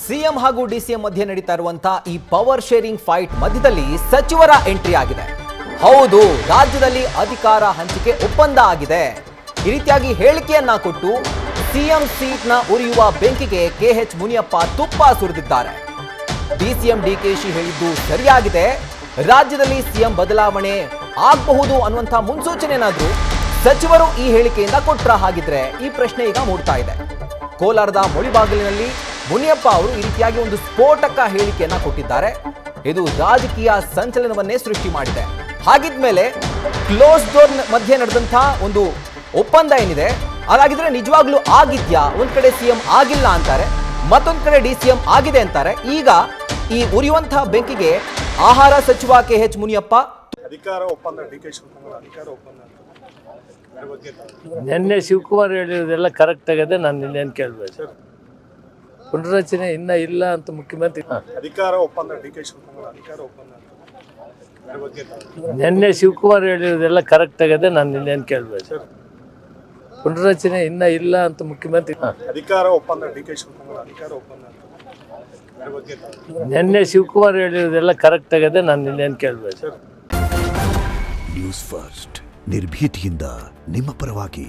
CM ಹಾಗೂ DCM ಮಧ್ಯೆ ನಡೀತಾ ಇರುವಂತಹ ಈ ಪವರ್ ಶೇರಿಂಗ್ ಫೈಟ್ ಮಧ್ಯದಲ್ಲಿ ಸಚಿವರ ಎಂಟ್ರಿ ಆಗಿದೆ. ಹೌದು, ರಾಜ್ಯದಲ್ಲಿ ಅಧಿಕಾರ ಹಂಚಿಕೆ ಒಪ್ಪಂದ ಆಗಿದೆ. ಈ ರೀತಿಯಾಗಿ ಹೇಳಿಕೆಯನ್ನ ಕೊಟ್ಟು ಸಿಎಂ ಸೀಟ್ನ ಉರಿಯುವ ಬೆಂಕಿಗೆ ಕೆಎಚ್ ಮುನಿಯಪ್ಪ ತುಪ್ಪ ಸುರಿದಿದ್ದಾರೆ. ಡಿಸಿಎಂ ಡಿಕೆಶಿ ಹೇಳಿದ್ದು ಸರಿಯಾಗಿದೆ, ರಾಜ್ಯದಲ್ಲಿ ಸಿಎಂ ಬದಲಾವಣೆ ಆಗಬಹುದು ಅನ್ನುವಂಥ ಮುನ್ಸೂಚನೆ ಏನಾದರೂ ಸಚಿವರು ಈ ಹೇಳಿಕೆಯಿಂದ ಕೊಟ್ರ ಹಾಗಿದ್ರೆ ಈ ಪ್ರಶ್ನೆ ಈಗ ಮೂಡ್ತಾ ಇದೆ. ಕೋಲಾರದ ಮುಳಿಬಾಗಿಲಿನಲ್ಲಿ ಮುನಿಯಪ್ಪ ಅವರು ಈ ರೀತಿಯಾಗಿ ಒಂದು ಸ್ಫೋಟಕ ಹೇಳಿಕೆಯನ್ನ ಕೊಟ್ಟಿದ್ದಾರೆ. ಇದು ರಾಜಕೀಯ ಸಂಚಲನವನ್ನೇ ಸೃಷ್ಟಿ ಮಾಡಿದೆ. ಹಾಗಿದ್ಮೇಲೆ ಕ್ಲೋಸ್ ಡೋರ್ ಮಧ್ಯೆ ನಡೆದಂತಹ ಒಂದು ಒಪ್ಪಂದ ಏನಿದೆ ಅದಾಗಿದ್ರೆ ನಿಜವಾಗ್ಲೂ ಆಗಿದ್ಯಾ? ಒಂದ್ ಕಡೆ ಸಿಎಂ ಆಗಿಲ್ಲ ಅಂತಾರೆ, ಮತ್ತೊಂದ್ ಕಡೆ ಡಿಸಿಎಂ ಆಗಿದೆ ಅಂತಾರೆ. ಈಗ ಈ ಉರಿಯುವಂತಹ ಬೆಂಕಿಗೆ ಆಹಾರ ಸಚಿವ ಕೆಎಚ್ ಮುನಿಯಪ್ಪ ಅಧಿಕಾರ ಒಪ್ಪಂದ ಡಿಕೆ ಶಿವಕುಮಾರ್ ಅಧಿಕಾರ ಒಪ್ಪಂದ ನಿನ್ನೆ ಶಿವಕುಮಾರ್ ಹೇಳಿರೋದೆಲ್ಲ ಕರೆಕ್ಟ್ ಆಗಿದೆ. ನಾನು ನಿನ್ನೇನು ಕೇಳಬೇಕು, ಪುನರಚನೆ ಇನ್ನ ಇಲ್ಲ ಅಂತ ಮುಖ್ಯಮಂತ್ರಿ ಅಧಿಕಾರ ಒಪ್ಪಂದ ಡಿಕೆ ಶಿವಕುಮಾರ್ ಅಧಿಕಾರ ಒಪ್ಪಂದ ನಿನ್ನೆ ಶಿವಕುಮಾರ್ ಹೇಳಿರೋದೆಲ್ಲ ಕರೆಕ್ಟ್ ಆಗಿದೆ. ನಾನು ನಿನ್ನೇನು ಕೇಳಬೇಕು, ಪುನರಚನೆ ಇನ್ನ ಇಲ್ಲ ಅಂತ ಮುಖ್ಯಮಂತ್ರಿ ಅಧಿಕಾರ ಒಪ್ಪಂದ ಡಿಕೆ ಶಿವಕುಮಾರ್ ಅಧಿಕಾರ ಒಪ್ಪಂದ ನಿನ್ನೆ ಶಿವಕುಮಾರ್ ಹೇಳಿರೋದೆಲ್ಲ ಕರೆಕ್ಟ್ ಆಗಿದೆ. ನಾನು ನಿನ್ನೇನು ಕೇಳಬೇಕು. ನ್ಯೂಸ್ ಫಸ್ಟ್ ನಿರ್ಭೀತಿಯಿಂದ ನಿಮ್ಮ ಪರವಾಗಿ.